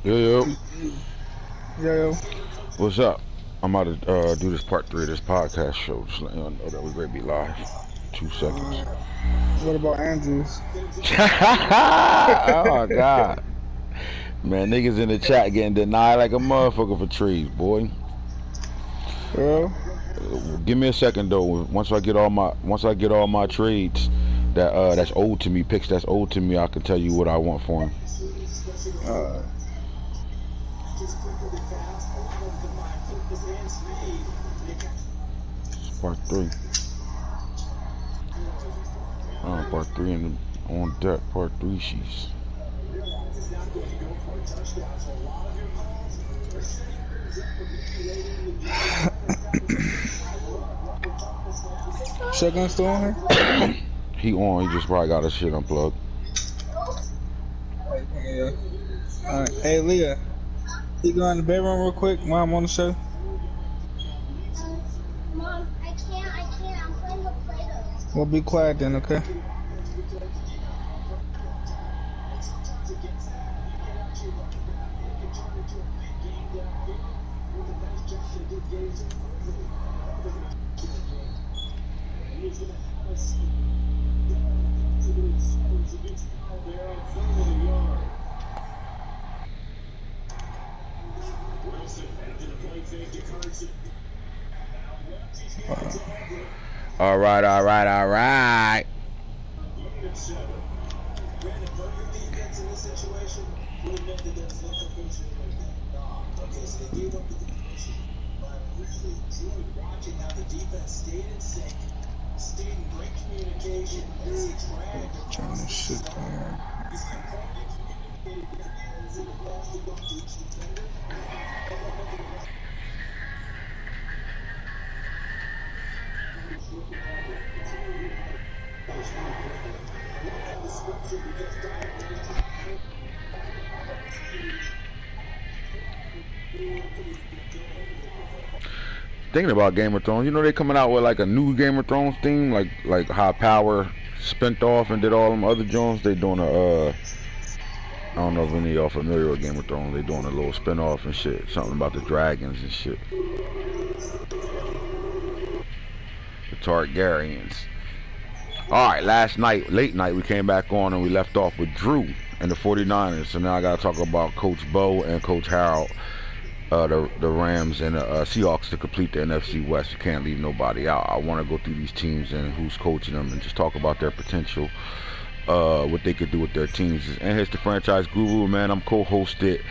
Yo, Yo. what's up? I'm about to do this part 3 of this podcast show. Just letting y'all know that we're going to be live. 2 seconds. What about Andrews? Oh, my God. Man, niggas in the chat getting denied like a motherfucker for trees, boy. Well, Give me a second, though. Once I get all my trades that's owed to me, picks that's owed to me, I can tell you what I want for him. Part 3. Part 3 on deck. Part 3 sheets. Shotgun still on here? He on. He just probably got his shit unplugged. Yeah. Alright. Hey, Leah. You go in the bedroom real quick while I'm on the show? Mom, I can't. I'm playing with Play-Doh. Well, be quiet then, okay? All right. Turn this shit down. Thinking about Game of Thrones, you know they coming out with like a new Game of Thrones theme, like High Power spent off and did all them other joints. They doing a I don't know if any of y'all familiar with Game of Thrones. They doing a little spin off and shit, something about the dragons and shit. The Targaryens. All right, late night, we came back on and we left off with Drew and the 49ers. So now I gotta talk about Coach Bo and Coach Harold. The Rams and the Seahawks to complete the NFC West. You can't leave nobody out. I want to go through these teams and who's coaching them and just talk about their potential, what they could do with their teams. And here's the franchise guru, man. I'm co-hosted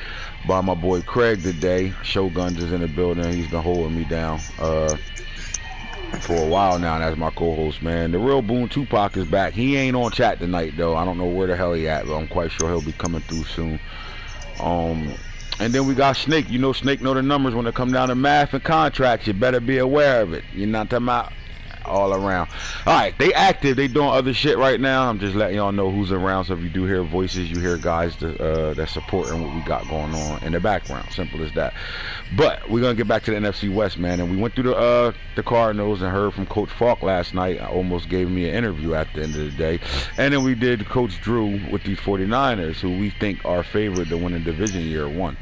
by my boy Craig today. Shoguns is in the building. He's been holding me down for a while now as my co-host, man. The real Boone Tupac is back. He ain't on chat tonight, though. I don't know where the hell he at, but I'm quite sure he'll be coming through soon. And then we got Snake. You know Snake know the numbers when it come down to math and contracts. You better be aware of it. You're not talking about all around. All right, they active. They doing other shit right now. I'm just letting y'all know who's around. So if you do hear voices, you hear guys that's supporting what we got going on in the background. Simple as that. But we're gonna get back to the NFC West, man. And we went through the Cardinals and heard from Coach Falk last night. I almost gave me an interview at the end of the day. And then we did Coach Drew with these 49ers, who we think are favored to win the division year one.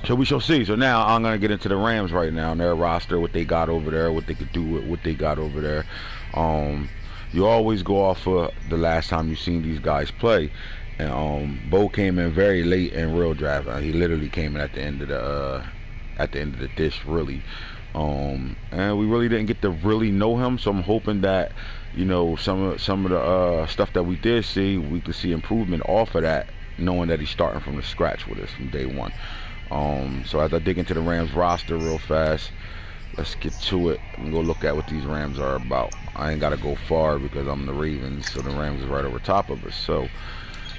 So we shall see. So now I'm gonna get into the Rams right now and their roster, what they got over there, what they could do with what they got over there. You always go off of the last time you seen these guys play. And Bo came in very late in real draft. He literally came in at the end of the dish, really. And we really didn't get to really know him. So I'm hoping that, you know, some of the stuff that we did see, we could see improvement off of that, knowing that he's starting from the scratch with us from day one. So as I dig into the Rams roster real fast, let's get to it and go look at what these Rams are about. I ain't gotta go far because I'm the Ravens, so the Rams is right over top of us. So,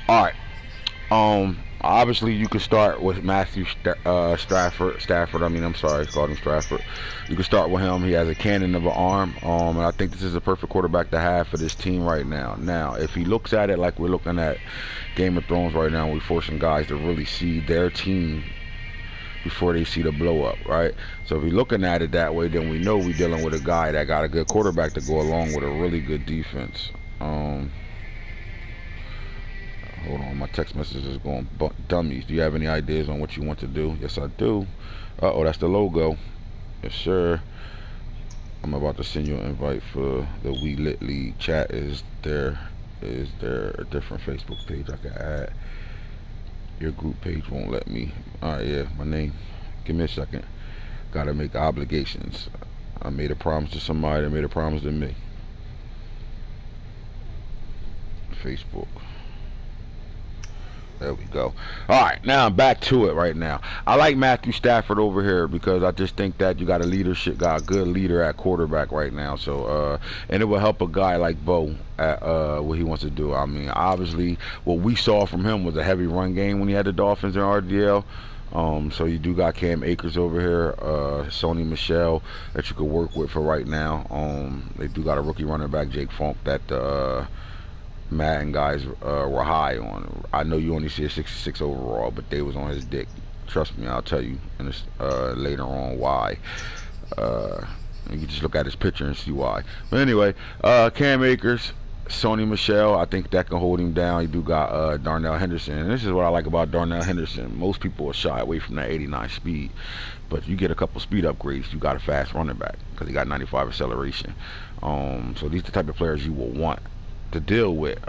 all right. Obviously you could start with Matthew Stafford. I mean, I'm sorry, I called him Stafford. You can start with him. He has a cannon of an arm. And I think this is a perfect quarterback to have for this team right now. Now, if he looks at it like we're looking at Game of Thrones right now, we're forcing guys to really see their team before they see the blow up, right? So if you're looking at it that way, then we know we're dealing with a guy that got a good quarterback to go along with a really good defense. Hold Hold on, my text message is going dummies. Do you have any ideas on what you want to do? Yes, I do. Uh-oh, that's the logo. Yes, sir. I'm about to send you an invite for the We Lit League chat. Is there a different Facebook page I can add? Your group page won't let me. Alright, yeah, my name. Give me a second. Gotta make obligations. I made a promise to somebody that made a promise to me. Facebook. There we go. All right, now I'm back to it right now. I like Matthew Stafford over here because I just think that you got a got a good leader at quarterback right now. So, and it will help a guy like Bo at what he wants to do. I mean, obviously, what we saw from him was a heavy run game when he had the Dolphins in RDL. So you do got Cam Akers over here, Sony Michel that you could work with for right now. They do got a rookie running back, Jake Funk, that Madden guys were high on. I know you only see a 66 overall, but they was on his dick. Trust me, I'll tell you and later on why. You can just look at his picture and see why. But anyway, Cam Akers, Sony Michel, I think that can hold him down. You do got Darnell Henderson, and this is what I like about Darnell Henderson. Most people will shy away from that 89 speed, but you get a couple speed upgrades, you got a fast running back because he got 95 acceleration. So these are the type of players you will want to deal with.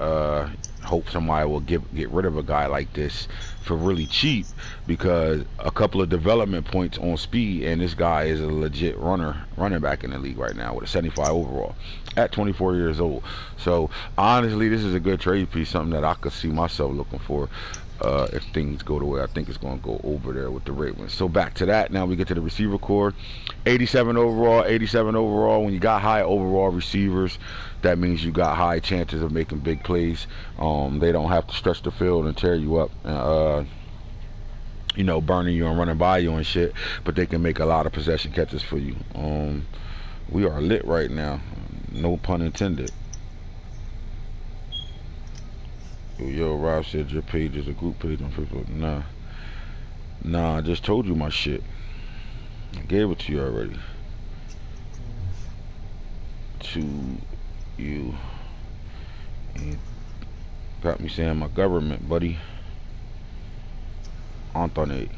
Hope somebody will get rid of a guy like this for really cheap because a couple of development points on speed, and this guy is a legit running back in the league right now with a 75 overall at 24 years old. So honestly, this is a good trade piece, something that I could see myself looking for. If things go the way I think it's going to go over there with the Ravens. So back to that. Now we get to the receiver core. 87 overall. 87 overall. When you got high overall receivers, that means you got high chances of making big plays. They don't have to stretch the field and tear you up. You know, burning you and running by you and shit. But they can make a lot of possession catches for you. We are lit right now. No pun intended. Yo, Rob said your page is a group page on Facebook. Nah, I just told you my shit. I gave it to you already. To you. And got me saying my government, buddy. Anthony.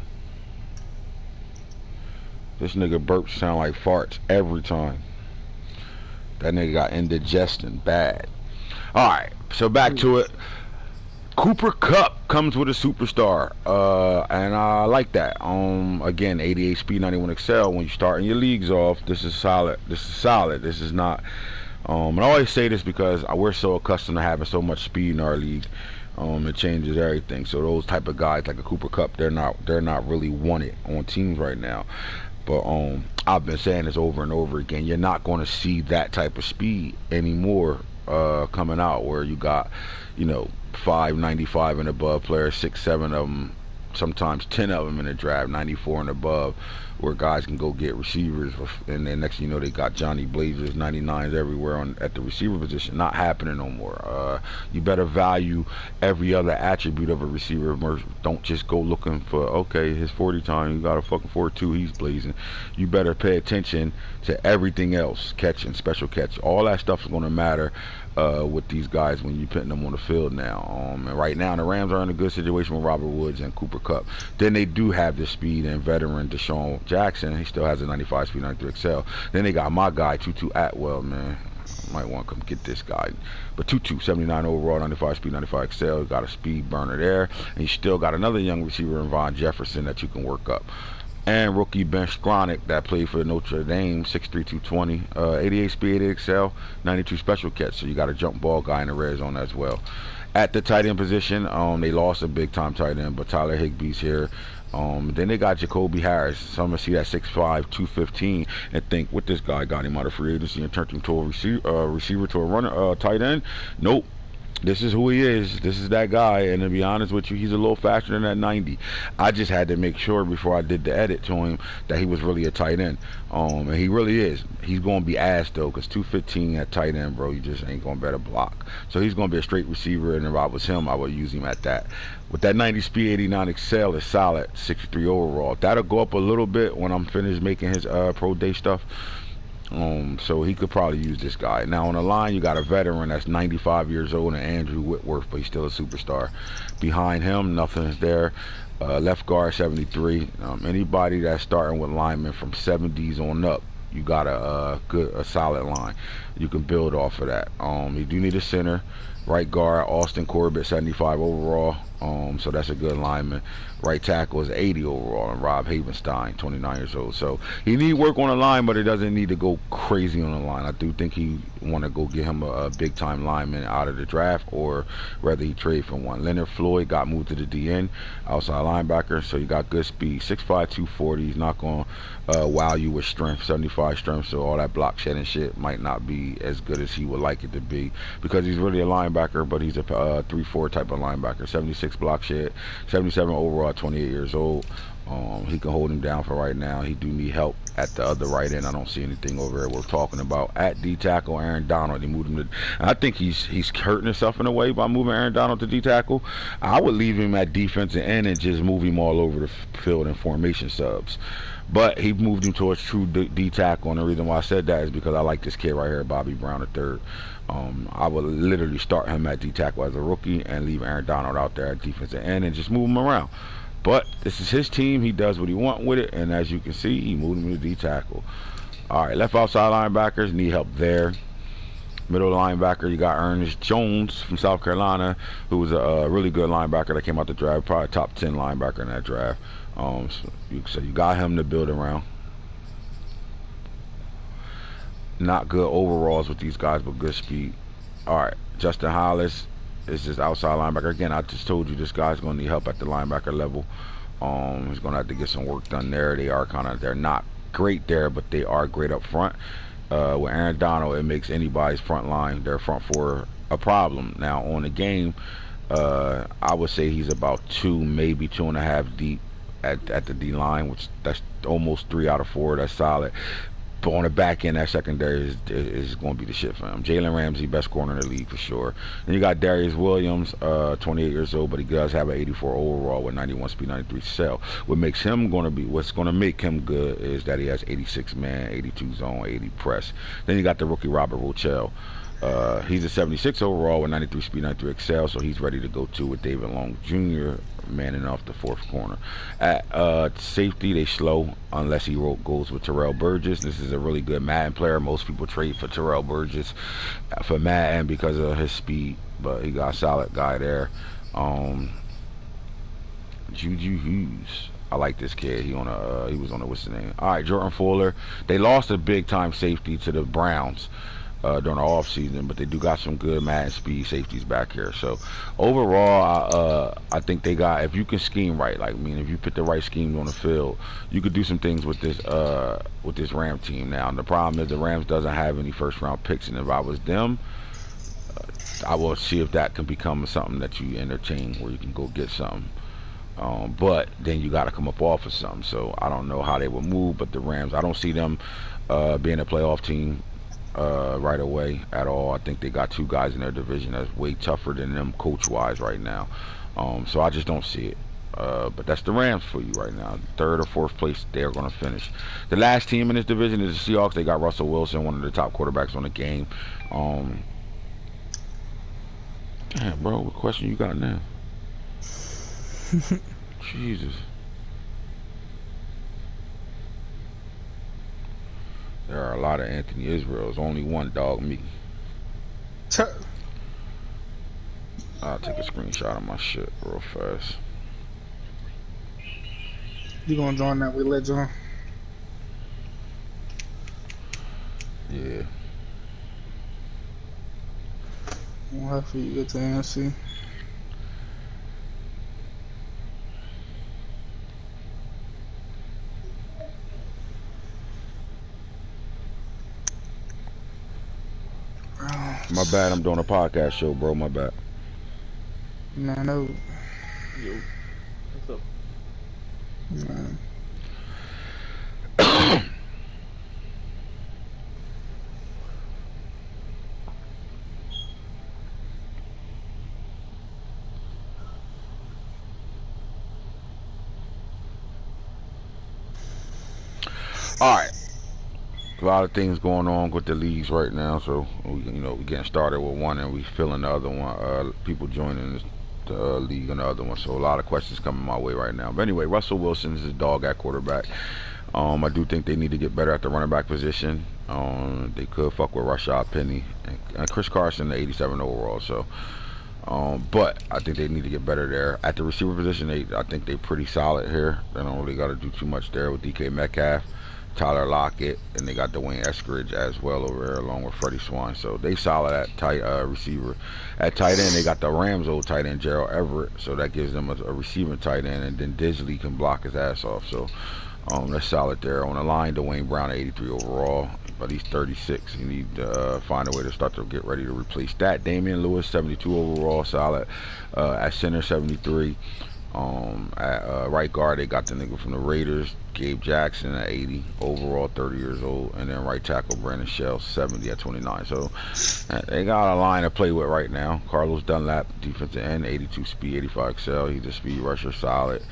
This nigga burps sound like farts every time. That nigga got indigestion bad. Alright, so back to it. Cooper Kupp comes with a superstar, and I like that. Again, 88 speed, 91 excel. When you starting your leagues off, this is solid. This is solid. This is not. And I always say this because we're so accustomed to having so much speed in our league. It changes everything. So those type of guys like a Cooper Kupp, they're not really wanted on teams right now. But I've been saying this over and over again. You're not going to see that type of speed anymore coming out where you got, you know, 595 and above players, 6, 7 of them, sometimes 10 of them in the draft, 94 and above, where guys can go get receivers, and then next thing you know they got Johnny Blazers, 99s everywhere at the receiver position. Not happening no more. You better value every other attribute of a receiver. Don't just go looking for, okay, his 40 time, you got a fucking 4.2, he's blazing. You better pay attention to everything else, catching, special catch, all that stuff is going to matter with these guys when you're putting them on the field now. And right now the Rams are in a good situation with Robert Woods and Cooper Kupp. Then they do have the speed and veteran Deshaun Jackson. He still has a 95 speed, 93 excel. Then they got my guy Tutu Atwell, man. Might want to come get this guy. But Tutu, 79 overall, 95 speed, 95 excel. Got a speed burner there. And you still got another young receiver in Von Jefferson that you can work up. And rookie Ben Skronik that played for Notre Dame, 6'3", 220, 88 speed, 88 excel, 92 special catch. So you got a jump ball guy in the red zone as well. At the tight end position, they lost a big time tight end, but Tyler Higbee's here. Then they got Jacoby Harris. So I'm gonna see that 6'5", 215, and think what this guy got him out of free agency and turned him to a receiver to a runner, tight end. Nope. This is who he is. This is that guy. And to be honest with you, he's a little faster than that 90. I just had to make sure before I did the edit to him that he was really a tight end. And he really is. He's going to be ass, though, because 215 at tight end, bro, you just ain't going to better block. So he's going to be a straight receiver, and if I was him, I would use him at that. With that 90 speed, 89 excel is solid, 63 overall. That'll go up a little bit when I'm finished making his pro day stuff. So he could probably use this guy. Now on the line, you got a veteran that's 95 years old and Andrew Whitworth, but he's still a superstar. Behind him, nothing's there. Left guard 73. Anybody that's starting with linemen from 70s on up, you got a solid line. You can build off of that. You do need a center. Right guard Austin Corbett 75 overall. So that's a good lineman. Right tackle is 80 overall, and Rob Havenstein 29 years old. So he need work on the line, but he doesn't need to go crazy on the line. I do think he want to go get him a big time lineman out of the draft, or rather he trade for one. Leonard Floyd got moved to the DN, outside linebacker, so he got good speed. 6'5", 240. He's not going to wow you with strength, 75 strength, so all that block shedding shit might not be as good as he would like it to be, because he's really a linebacker, but he's a 3-4 type of linebacker. 76 block shed, 77 overall, 28 years old. He can hold him down for right now. He do need help at the other right end. I don't see anything over there worth talking about. At D tackle, Aaron Donald. He moved him to. I think he's hurting himself in a way by moving Aaron Donald to D tackle. I would leave him at defensive end and just move him all over the field in formation subs. But he moved him towards true D tackle, and the reason why I said that is because I like this kid right here, Bobby Brown III. I would literally start him at D tackle as a rookie and leave Aaron Donald out there at defensive end and just move him around. But this is his team. He does what he wants with it, and as you can see, he moved him to D tackle. All right, left outside linebackers need help there. Middle linebacker, you got Ernest Jones from South Carolina, who was a really good linebacker that came out the draft, probably top 10 linebacker in that draft. So you got him to build around. Not good overalls with these guys, but good speed. All right, Justin Hollis is this outside linebacker. Again, I just told you this guy's going to need help at the linebacker level. He's going to have to get some work done there. They're not great there, but they are great up front. With Aaron Donald, it makes anybody's front line, their front four, a problem. Now on the game, I would say he's about 2, maybe 2.5 deep at the D line, which that's almost 3 out of 4. That's solid. But on the back end, that secondary is going to be the shit for him. Jalen Ramsey, best corner in the league for sure. Then you got Darius Williams, 28 years old, but he does have an 84 overall with 91 speed, 93 cell. What's going to make him good is that he has 86 man, 82 zone, 80 press. Then you got the rookie Robert Rochelle. He's a 76 overall with 93 speed, 93 excel, so he's ready to go too with David Long Jr. manning off the fourth corner. At safety, they slow unless he goes with Terrell Burgess. This is a really good Madden player. Most people trade for Terrell Burgess for Madden because of his speed, but he got a solid guy there. Juju Hughes. I like this kid. He was on what's his name? All right, Jordan Fuller. They lost a big time safety to the Browns during the off season, but they do got some good Madden speed safeties back here. So overall, I think they got, if you can scheme right, like, I mean, if you put the right schemes on the field, you could do some things with this Ram team. Now the problem is the Rams doesn't have any first round picks, and if I was them, I will see if that can become something that you entertain, where you can go get something. But then you got to come up off of something. So I don't know how they will move, but the Rams, I don't see them being a playoff team right away at all. I think they got 2 guys in their division that's way tougher than them coach-wise right now. So I just don't see it. But that's the Rams for you right now. 3rd or 4th place they're going to finish. The last team in this division is the Seahawks. They got Russell Wilson, one of the top quarterbacks on the game. Damn, bro, what question you got now? Jesus. There are a lot of Anthony Israels. Only one dog, me. I'll take a screenshot of my shit real fast. You gonna join that religion? Yeah. We'll have for you get to ANC. My bad, I'm doing a podcast show, bro. My bad. Man, no. Yo, what's up? Man. All right. A lot of things going on with the leagues right now, so we're getting started with one and we filling the other one. People joining the league and the other one, so a lot of questions coming my way right now. But anyway, Russell Wilson is a dog at quarterback. I do think they need to get better at the running back position. They could fuck with Rashad Penny and Chris Carson, the 87 overall. So, but I think they need to get better there at the receiver position. I think they're pretty solid here. They don't really got to do too much there with DK Metcalf, Tyler Lockett, and they got Dwayne Eskridge as well over there along with Freddie Swan. So they solid at tight receiver. At tight end, they got the Rams old tight end Gerald Everett, so that gives them a receiving tight end, and then Disley can block his ass off. So that's solid there. On the line, Dwayne Brown, 83 overall, but he's 36. You need to find a way to start to get ready to replace that. Damian Lewis, 72 overall, solid. At center, 73. At right guard, they got the nigga from the Raiders, Gabe Jackson at 80 overall, 30 years old, and then right tackle Brandon Shell, 70 at 29. So they got a line to play with right now. Carlos Dunlap, defensive end, 82 speed, 85 excel. He's a speed rusher, solid.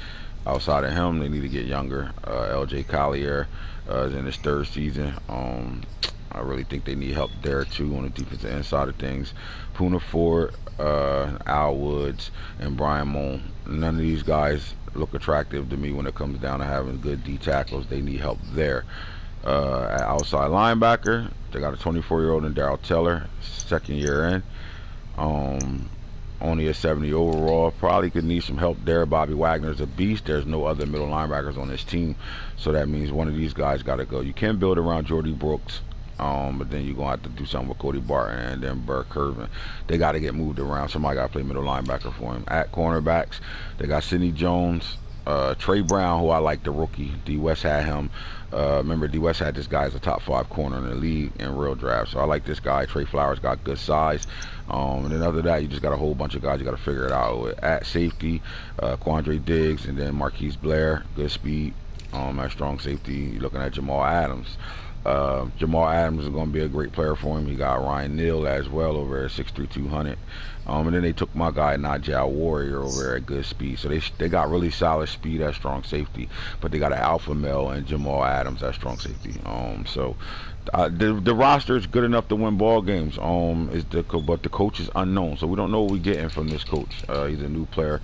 Outside of him, they need to get younger. L.J. Collier is in his third season. I really think they need help there too on the defensive end side of things. Poona Ford, Al Woods, and Brian Moan. None of these guys look attractive to me when it comes down to having good D tackles. They need help there. At outside linebacker, they got a 24-year-old in Darrell Teller, second year in. Only a 70 overall. Probably could need some help there. Bobby Wagner's a beast. There's no other middle linebackers on this team, so that means one of these guys got to go. You can build around Jordy Brooks, but then you're going to have to do something with Cody Barton and then Burke Curvin. They got to get moved around. Somebody got to play middle linebacker for him. At cornerbacks, they got Sidney Jones, Trey Brown, who I like, the rookie. D. West had him. Remember, D. West had this guy as a top 5 corner in the league in real draft, so I like this guy. Trey Flowers got good size. And then other than that, you just got a whole bunch of guys you got to figure it out with. At safety, Quandre Diggs, and then Marquise Blair, good speed. At strong safety, you're looking at Jamal Adams. Jamal Adams is going to be a great player for him. He got Ryan Neal as well over at 6'3", 200. And then they took my guy Najee Warrior over there at good speed. So they got really solid speed at strong safety, but they got an alpha male and Jamal Adams at strong safety. The roster is good enough to win ball games. But the coach is unknown, so we don't know what we're getting from this coach. He's a new player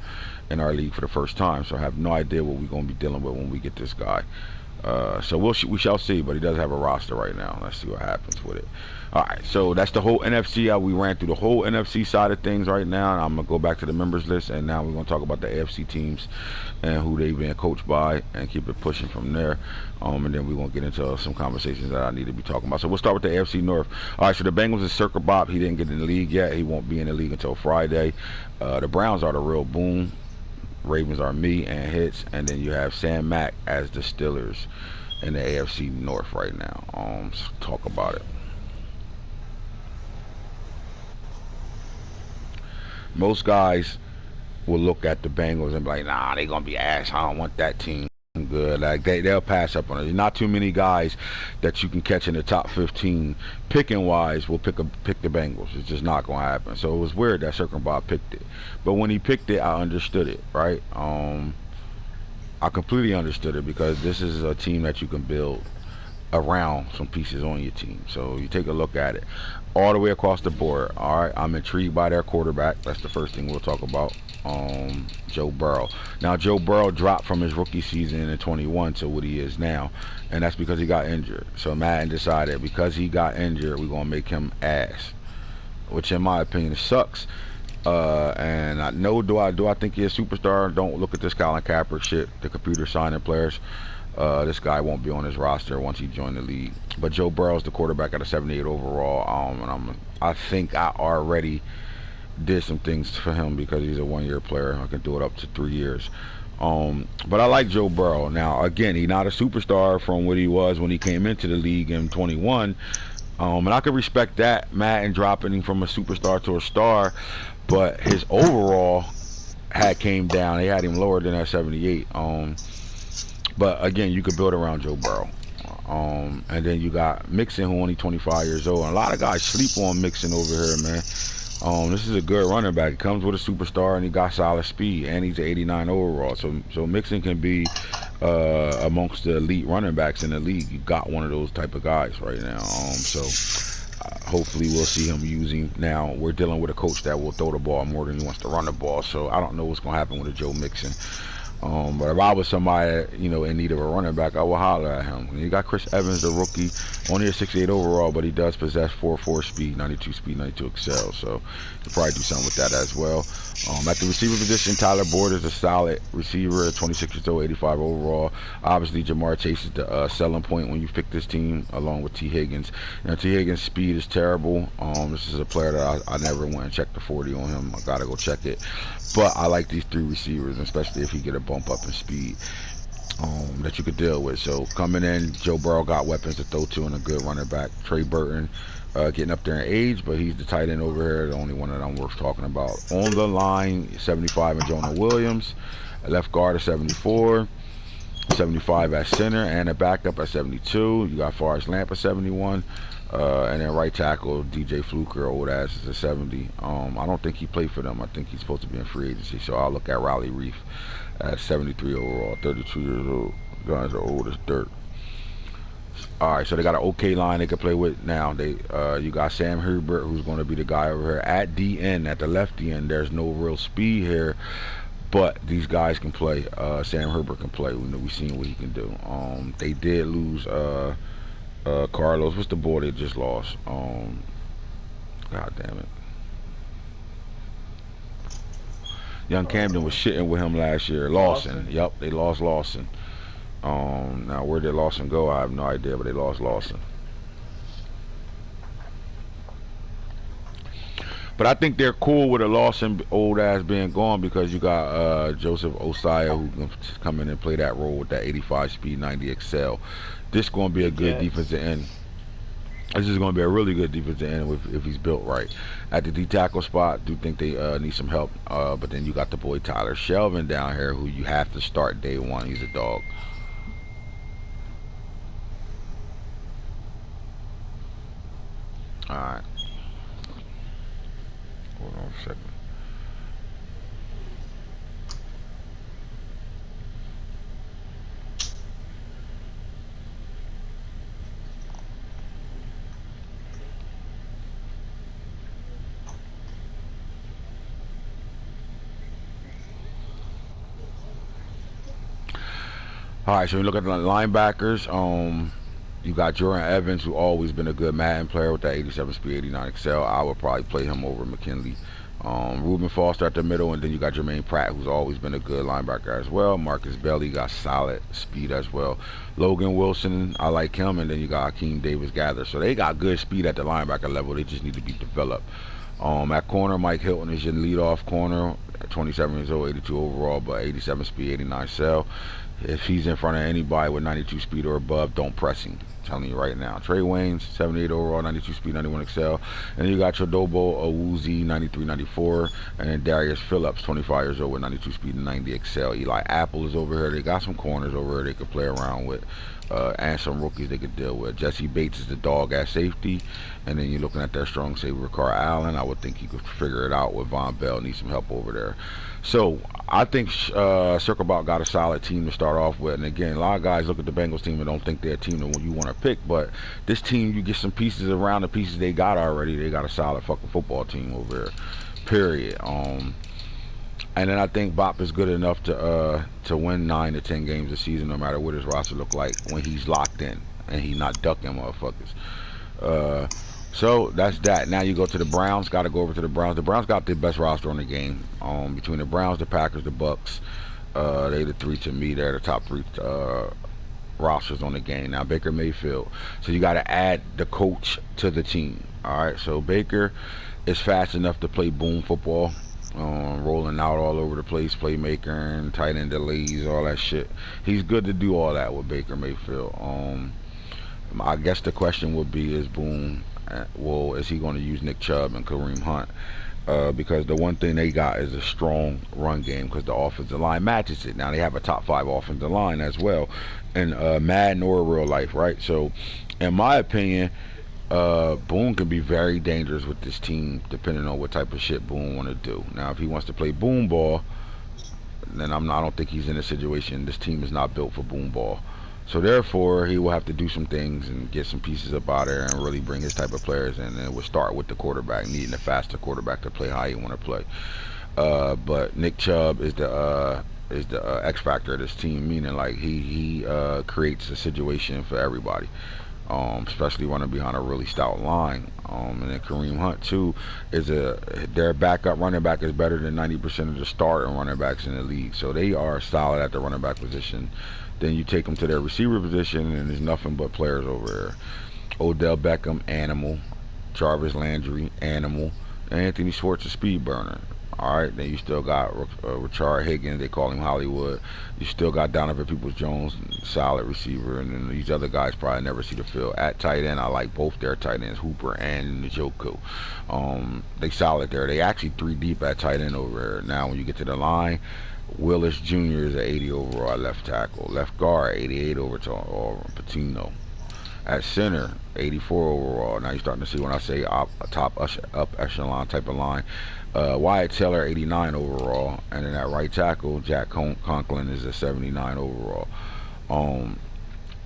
in our league for the first time, so I have no idea what we're going to be dealing with when we get this guy. So we shall see, but he does have a roster right now. Let's see what happens with it. Alright, so that's the whole NFC. We ran through the whole NFC side of things right now. And I'm going to go back to the members list, and now we're going to talk about the AFC teams and who they've been coached by and keep it pushing from there. And then we're going to get into some conversations that I need to be talking about. So we'll start with the AFC North. Alright, so the Bengals is Circle Bob. He didn't get in the league yet. He won't be in the league until Friday. The Browns are the real boom. Ravens are me and Hits, and then you have Sam Mack as the Steelers in the AFC North right now. Let's talk about it. Most guys will look at the Bengals and be like, nah, they gonna be ass. I don't want that team. Good. Like they'll pass up on it. There's not too many guys that you can catch in the top 15 picking wise will pick the Bengals. It's just not gonna happen. So it was weird that Circle Bob picked it, but when he picked it, I understood it, right? I completely understood it because this is a team that you can build around some pieces on your team. So you take a look at it all the way across the board. All right, I'm intrigued by their quarterback. That's the first thing we'll talk about. Joe Burrow. Now Joe Burrow dropped from his rookie season in 21 to what he is now, and that's because he got injured. So Madden decided because he got injured, we're gonna make him ass, which in my opinion sucks. And I know, do I think he's a superstar? Don't look at this Colin Kaepernick shit, the computer signing players. This guy won't be on his roster once he joined the league. But Joe Burrow's the quarterback at a 78 overall. And I think I already did some things for him because he's a one-year player. I can do it up to 3 years. But I like Joe Burrow. Now, again, he's not a superstar from what he was when he came into the league in 21. And I can respect that, Madden dropping him from a superstar to a star. But his overall came down. They had him lower than that 78. But again, you could build around Joe Burrow. And then you got Mixon, who only 25 years old. And a lot of guys sleep on Mixon over here, man. This is a good running back. He comes with a superstar, and he got solid speed, and he's an 89 overall. So Mixon can be amongst the elite running backs in the league. You got one of those type of guys right now. So hopefully we'll see him using. Now we're dealing with a coach that will throw the ball more than he wants to run the ball. So I don't know what's gonna happen with a Joe Mixon. But if I was somebody, in need of a running back, I would holler at him. You got Chris Evans, the rookie, only a 68 overall, but he does possess 4.4 speed, 92 speed, 92 excel. So he'll probably do something with that as well. At the receiver position, Tyler Boyd is a solid receiver, 26 years old, 85 overall. Obviously, Jamar Chase is the selling point when you pick this team, along with T. Higgins. Now, T. Higgins' speed is terrible. This is a player that I never went and checked the 40 on him. I got to go check it. But I like these three receivers, especially if he get a bump up in speed that you could deal with. So coming in, Joe Burrow got weapons to throw to and a good running back. Trey Burton getting up there in age, but he's the tight end over here, the only one that I'm worth talking about. On the line, 75 and Jonah Williams. Left guard at 74. 75 at center, and a backup at 72. You got Forrest Lamp at 71. And then right tackle, DJ Fluker, old ass, is a 70. I don't think he played for them. I think he's supposed to be in free agency. So I'll look at Riley Reef at 73 overall, 32 years old. Guys are old as dirt. All right, so they got an okay line they can play with now. You got Sam Herbert, who's going to be the guy over here at DN, at the left end. There's no real speed here, but these guys can play. Sam Herbert can play. We've seen what he can do. They did lose Carlos. What's the boy they just lost? God damn it. Young Camden was shitting with him last year. Lawson. Yep, they lost Lawson. Now where did Lawson go? I have no idea, but they lost Lawson. But I think they're cool with a Lawson old ass being gone, because you got Joseph Osaya who can come in and play that role with that 85 speed, 90 excel. This is going to be a good defensive end. This is going to be a really good defensive end if he's built right. At the D tackle spot, I do think they need some help. But then you got the boy Tyler Shelvin down here, who you have to start day one. He's a dog. All right. Hold on a second. All right, so we look at the linebackers. You got Jordan Evans, who always been a good Madden player with that 87 speed, 89 excel. I would probably play him over McKinley. Reuben Foster at the middle, and then you got Jermaine Pratt, who's always been a good linebacker as well. Marcus Belly got solid speed as well. Logan Wilson, I like him, and then you got Hakeem Davis-Gather. So they got good speed at the linebacker level. They just need to be developed. At corner, Mike Hilton is your leadoff corner, 27 years old, 82 overall, but 87 speed, 89 cell. If he's in front of anybody with 92 speed or above, don't press him. I'm telling you right now. Trey Waynes, 78 overall, 92 speed, 91 excel. And then you got Chodobo Awuzie, 93, 94. And then Darius Phillips, 25 years old with 92 speed and 90 excel. Eli Apple is over here. They got some corners over here they could play around with. And some rookies they could deal with. Jesse Bates is the dog at safety. And then you're looking at their strong safety, Ricard Allen. I would think you could figure it out with Von Bell. Needs some help over there. So I think Circlebot got a solid team to start off with. And again, a lot of guys look at the Bengals team and don't think they're a team that you want to pick. But this team, you get some pieces around the pieces they got already. They got a solid fucking football team over there. Period. And then I think Bop is good enough to win 9 to 10 games a season, no matter what his roster look like when he's locked in and he's not ducking motherfuckers. So that's that. Now you go to the Browns. Got to go over to the Browns. The Browns got the best roster on the game. Between the Browns, the Packers, the Bucks, they the three to me. They're the top three rosters on the game. Now Baker Mayfield. So you got to add the coach to the team. All right. So Baker is fast enough to play boom football. Rolling out all over the place, playmaker and tight end delays, all that shit. He's good to do all that with Baker Mayfield. I guess the question would be, is Boone, is he going to use Nick Chubb and Kareem Hunt? Because the one thing they got is a strong run game, because the offensive line matches it. Now they have a top 5 offensive line as well in Madden or real life, right? So in my opinion, Boone can be very dangerous with this team, depending on what type of shit Boone want to do. Now, if he wants to play boom ball, then I don't think he's in a situation. This team is not built for boom ball. So therefore, he will have to do some things and get some pieces up out there and really bring his type of players in. And it would start with the quarterback, needing a faster quarterback to play how you want to play. But Nick Chubb is the X factor of this team, meaning like he creates a situation for everybody. Especially running behind a really stout line. And then Kareem Hunt too is their backup running back is better than 90% of the starting running backs in the league. So they are solid at the running back position. Then you take them to their receiver position, and there's nothing but players over there. Odell Beckham, animal. Jarvis Landry, animal. And Anthony Schwartz, a speed burner. All right, then you still got Richard Higgins. They call him Hollywood. You still got Donovan Peoples-Jones, solid receiver, and then these other guys probably never see the field. At tight end, I like both their tight ends, Hooper and Njoku. They solid there. They actually 3 deep at tight end over there. Now, when you get to the line, Willis Jr. is an 80 overall at left tackle. Left guard, 88 over to Patino. At center, 84 overall. Now you're starting to see when I say top up echelon type of line. Wyatt Taylor, 89 overall. And then at right tackle, Jack Conklin is a 79 overall.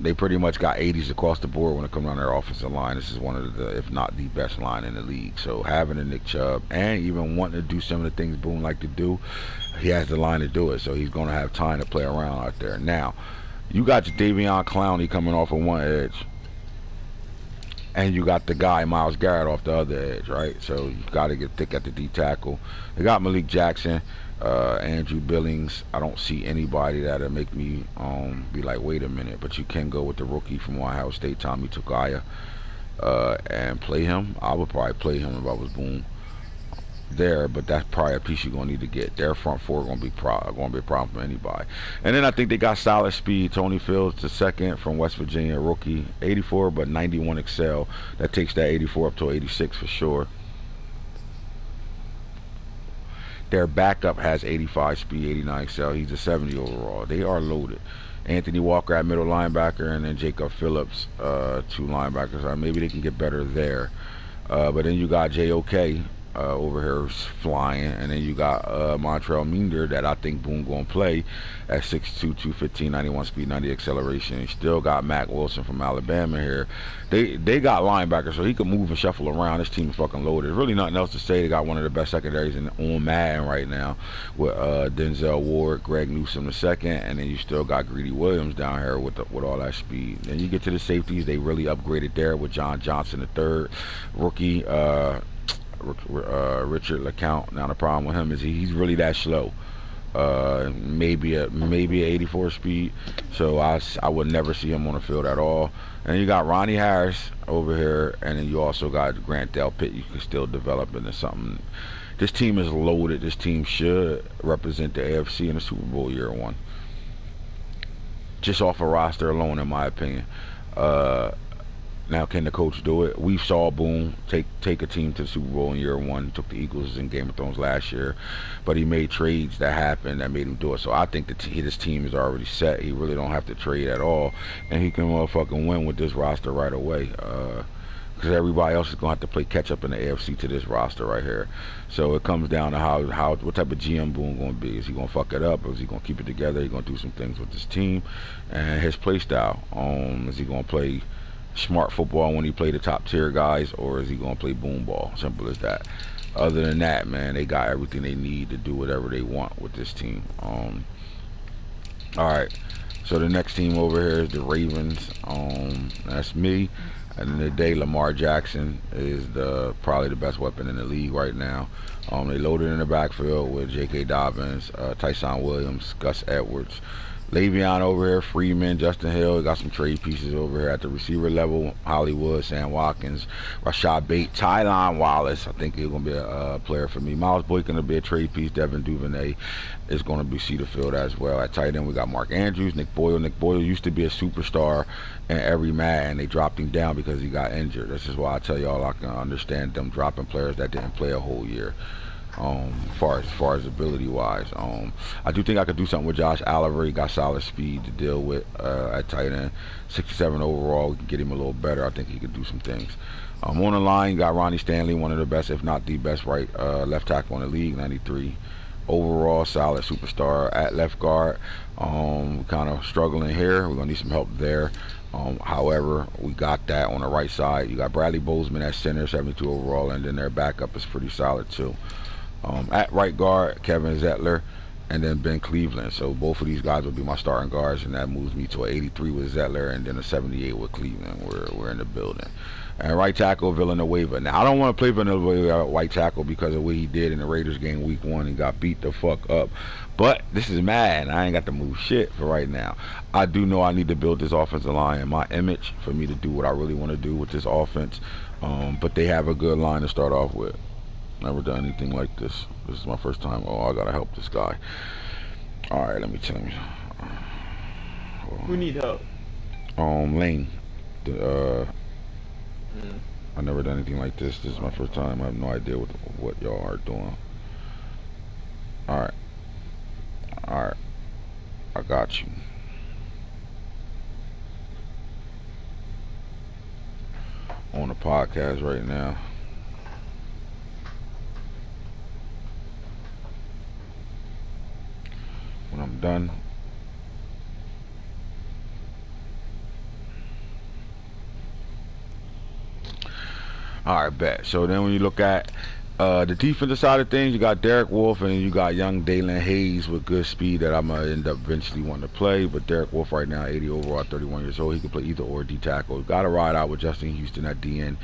They pretty much got 80s across the board when it comes on their offensive line. This is one of the, if not the best line in the league. So having a Nick Chubb and even wanting to do some of the things Boone like to do, he has the line to do it. So he's going to have time to play around out there. Now, you got Jadeveon Clowney coming off of one edge. And you got the guy, Myles Garrett, off the other edge, right? So you got to get thick at the D tackle. They got Malik Jackson, Andrew Billings. I don't see anybody that'll make me be like, wait a minute. But you can go with the rookie from Ohio State, Tommy Togiai, and play him. I would probably play him if I was Boone there, but that's probably a piece you're gonna need to get. Their front four gonna be a problem for anybody. And then I think they got solid speed. Tony Fields, the second from West Virginia, rookie, 84 but 91 excel. That takes that 84 up to 86 for sure. Their backup has 85 speed, 89 excel. He's a 70 overall. They are loaded. Anthony Walker at middle linebacker, and then Jacob Phillips, 2 linebackers. Maybe they can get better there. But then you got JOK over here flying, and then you got Montrell Meander that I think Boone gonna play at 6'2", 215, 91 speed, 90 acceleration. You still got Mac Wilson from Alabama here. They got linebackers, so he can move and shuffle around. This team is fucking loaded. There's really nothing else to say. They got one of the best secondaries on Madden right now with Denzel Ward, Greg Newsome the second, and then you still got Greedy Williams down here with all that speed. Then you get to the safeties. They really upgraded there with John Johnson the third, rookie. Richard LeCount. Now the problem with him is he's really that slow. Maybe a 84 speed. So I would never see him on the field at all. And you got Ronnie Harris over here, and then you also got Grant Delpit. You can still develop into something. This team is loaded. This team should represent the AFC in the Super Bowl year 1. Just off a roster alone, in my opinion. Now, can the coach do it? We saw Boone take a team to the Super Bowl in year 1. Took the Eagles in Game of Thrones last year, but he made trades that happened that made him do it. So I think that his team is already set. He really don't have to trade at all, and he can motherfucking win with this roster right away. Because everybody else is gonna have to play catch up in the AFC to this roster right here. So it comes down to what type of GM Boone gonna be. Is he gonna fuck it up, or is he gonna keep it together? He gonna do some things with his team and his play style. Is he gonna play smart football when he play the top tier guys, or is he gonna play boom ball? Simple as that. Other than that, man, they got everything they need to do whatever they want with this team. All right, so the next team over here is the Ravens. That's me. And today, Lamar Jackson is probably the best weapon in the league right now. They loaded in the backfield with J.K. Dobbins, Tyson Williams, Gus Edwards, Le'Veon over here, Freeman, Justin Hill. Got some trade pieces over here at the receiver level. Hollywood, Sam Watkins, Rashad Bates, Tylan Wallace. I think he's going to be a player for me. Miles Boykin will be a trade piece. Devin Duvernay is going to be center field as well. At tight end, we got Mark Andrews, Nick Boyle. Nick Boyle used to be a superstar in every Madden. They dropped him down because he got injured. This is why I tell y'all I can understand them dropping players that didn't play a whole year. As far as ability wise, I do think I could do something with Josh Oliver. He got solid speed to deal with at tight end. 67 overall. We can get him a little better. I think he could do some things. On the line, you got Ronnie Stanley, one of the best, if not the best, left tackle in the league, 93 overall solid superstar at left guard. Kind of struggling here. We're gonna need some help there. However, we got that on the right side. You got Bradley Bozeman at center, 72 overall, and then their backup is pretty solid too. At right guard, Kevin Zettler, and then Ben Cleveland. So both of these guys will be my starting guards, and that moves me to an 83 with Zettler, and then a 78 with Cleveland. We're in the building. And right tackle, Villanueva. Now, I don't want to play Villanueva at right tackle because of what he did in the Raiders game week 1. He got beat the fuck up. But this is Madden. I ain't got to move shit for right now. I do know I need to build this offensive line in my image for me to do what I really want to do with this offense. But they have a good line to start off with. Never done anything like this. This is my first time. Oh, I gotta help this guy. All right, let me tell you. Who need help? Lane. I never done anything like this. This is my first time. I have no idea what y'all are doing. All right. All right. I got you. On the podcast right now. When I'm done, all right, bet. So then when you look at the defensive side of things, you got Derek Wolf and you got young Dalen Hayes with good speed that I'm gonna end up eventually wanting to play. But Derek Wolf right now, 80 overall, 31 years old. He can play either or D tackle. Got to ride out with Justin Houston at DN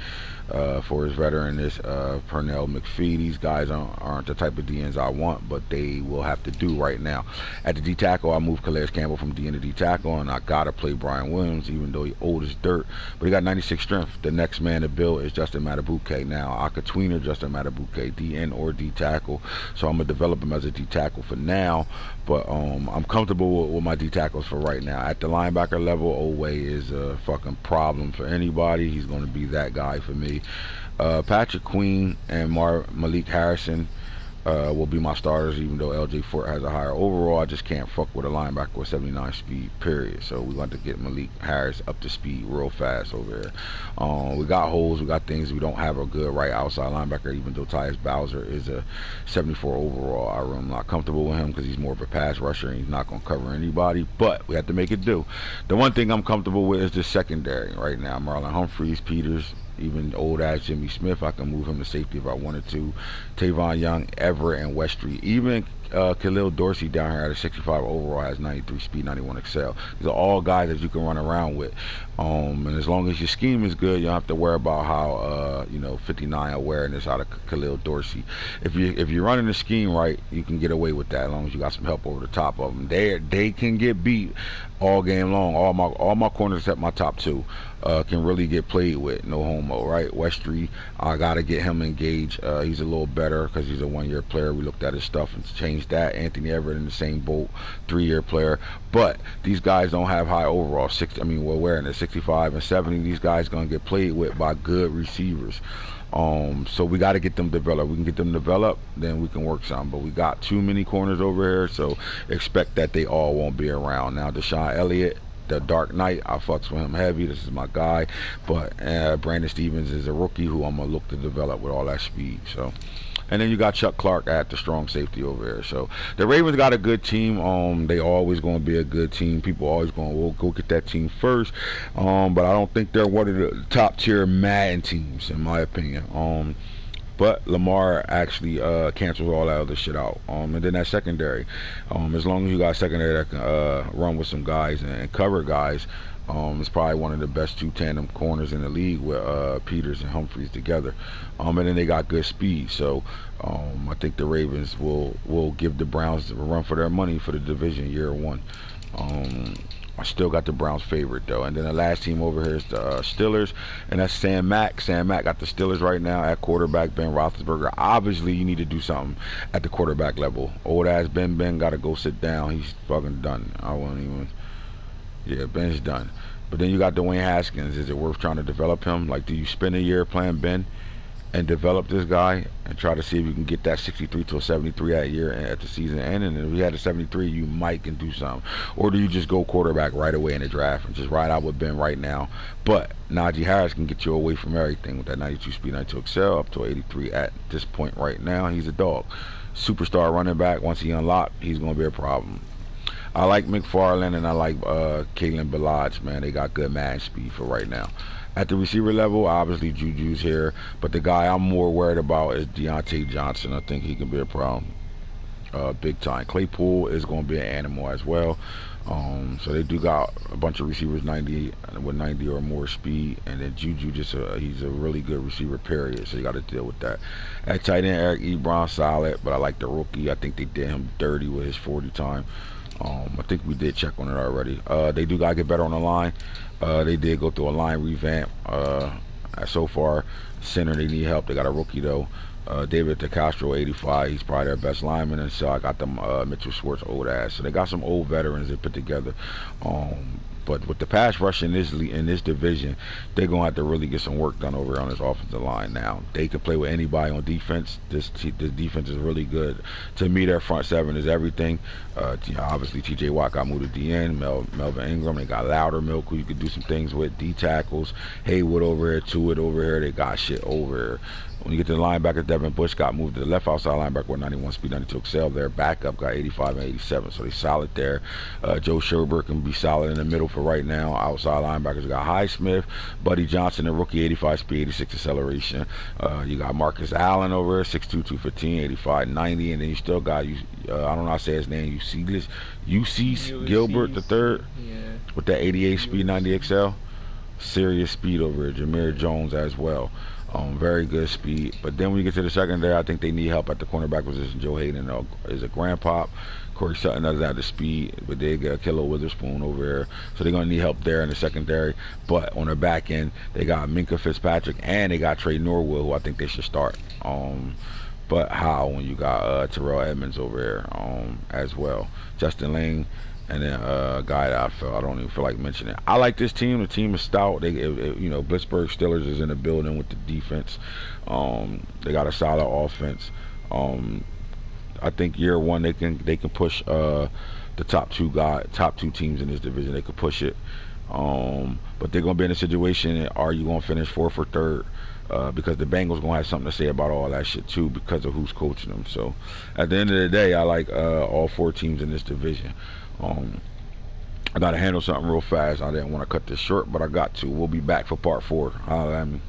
for his veteran. This Pernell McPhee. These guys aren't the type of DNs I want, but they will have to do right now. At the D tackle, I moved Calais Campbell from DN to D tackle, and I gotta play Brian Williams, even though he's old as dirt. But he got 96 strength. The next man to build is Justin Matabuke. Now I could tweener Justin Matabuke, DN or D tackle. So I'm gonna develop him as a D tackle for now. But I'm comfortable with my D tackles for right now. At the linebacker level, Owe is a fucking problem for anybody. He's gonna be that guy for me. Patrick Queen and Malik Harrison will be my starters, even though LJ Fort has a higher overall. I just can't fuck with a linebacker with 79 speed, period. So we want to get Malik Harris up to speed real fast over there. We got holes, we got things. We don't have a good right outside linebacker, even though Tyus Bowser is a 74 overall. I'm not comfortable with him because he's more of a pass rusher and he's not going to cover anybody, but we have to make it do. The one thing I'm comfortable with is the secondary right now. Marlon Humphreys, Peters, even old ass Jimmy Smith, I can move him to safety if I wanted to. Tavon Young, Everett, and Westry. Even Khalil Dorsey down here at a 65 overall has 93 speed, 91 excel. These are all guys that you can run around with. And as long as your scheme is good, you don't have to worry about how 59 awareness out of Khalil Dorsey. If you're running the scheme right, you can get away with that as long as you got some help over the top of them. They can get beat all game long. All my corners except my top two can really get played with. No homo, right? Westry, I gotta get him engaged. He's a little better because he's a 1-year player. We looked at his stuff and changed that. Anthony Everett in the same boat, 3-year player. But these guys don't have high overall. We're wearing it 65 and 70. These guys gonna get played with by good receivers. So we got to get them developed. We can get them developed, then we can work some. But we got too many corners over here, so expect that they all won't be around. Now, Deshaun Elliott, the Dark Knight, I fucks with him heavy. This is my guy. But Brandon Stevens is a rookie who I'm gonna look to develop with all that speed. So. And then you got Chuck Clark at the strong safety over there. So the Ravens got a good team. They always going to be a good team. People always going to go get that team first. But I don't think they're one of the top tier Madden teams, in my opinion. But Lamar actually cancels all that other shit out. And then that secondary. As long as you got a secondary that can run with some guys and cover guys, it's probably one of the best 2 tandem corners in the league with Peters and Humphreys together. And then they got good speed. So I think the Ravens will give the Browns a run for their money for the division year 1. I still got the Browns favorite though. And then the last team over here is the Steelers, and that's Sam Mack. Sam Mack got the Steelers right now at quarterback. Ben Roethlisberger. Obviously, you need to do something at the quarterback level. Old ass Ben got to go sit down. He's fucking done. I won't even. Yeah, Ben's done. But then you got Dwayne Haskins. Is it worth trying to develop him? Like, do you spend a year playing Ben and develop this guy and try to see if you can get that 63 to a 73 at the season end? And if you had a 73, you might can do something. Or do you just go quarterback right away in the draft and just ride out with Ben right now? But Najee Harris can get you away from everything with that 92 speed, 92 excel, up to 83 at this point right now. He's a dog. superstar running back. Once he unlocked, he's gonna be a problem. I like McFarland and I like Kalen Ballage, man. They got good man speed for right now. At the receiver level, obviously Juju's here, but the guy I'm more worried about is Deontay Johnson. I think he can be a problem, big time. Claypool is going to be an animal as well. So they do got a bunch of receivers 90 with 90 or more speed, and then Juju he's a really good receiver. Period. So you got to deal with that. At tight end, Eric Ebron solid, but I like the rookie. I think they did him dirty with his 40 time. I think we did check on it already. They do gotta get better on the line. They did go through a line revamp. So far, center they need help. They got a rookie though. David DeCastro, 85. He's probably their best lineman, and so I got them Mitchell Schwartz, old ass. So they got some old veterans they put together. But with the pass rush in this division, they're gonna have to really get some work done over on this offensive line. Now they can play with anybody on defense. This defense is really good. To me, their front seven is everything. Obviously, T.J. Watt got moved to DN. Melvin Ingram. They got Loudermilk, who you could do some things with. D tackles. Haywood over here. Tuitt over here. They got shit over here. When you get to the linebacker, Devin Bush got moved to the left outside linebacker with 91 speed, 92 excel. Their backup got 85 and 87, so they solid there. Joe Sherbert can be solid in the middle for right now. Outside linebackers got Highsmith, Buddy Johnson, a rookie, 85 speed, 86 acceleration. You got Marcus Allen over here, 6'2", 215, 85, 90, and then you still got I don't know how to say his name. You see this? UC Gilbert the third, with that 88 speed, 90 XL. Serious speed over here. Jameer Jones as well. Very good speed. But then when you get to the secondary, I think they need help at the cornerback position. Joe Hayden is a grandpop. Corey Sutton doesn't have the speed, but they got Killer Witherspoon over there. So they're going to need help there in the secondary. But on the back end, they got Minka Fitzpatrick and they got Trey Norwood, who I think they should start. But how when you got Terrell Edmonds over there as well. Justin Lane. And then a guy that I don't even feel like mentioning. I like this team. The team is stout. Blitzburg Steelers is in the building with the defense. They got a solid offense. I think year one they can push the top two teams in this division. They could push it. But they're gonna be in a situation. Are you gonna finish fourth or third? Because the Bengals gonna have something to say about all that shit too, because of who's coaching them. So at the end of the day, I like all four teams in this division. I gotta handle something real fast. I didn't want to cut this short, but I got to. We'll be back for part 4. Holla at me.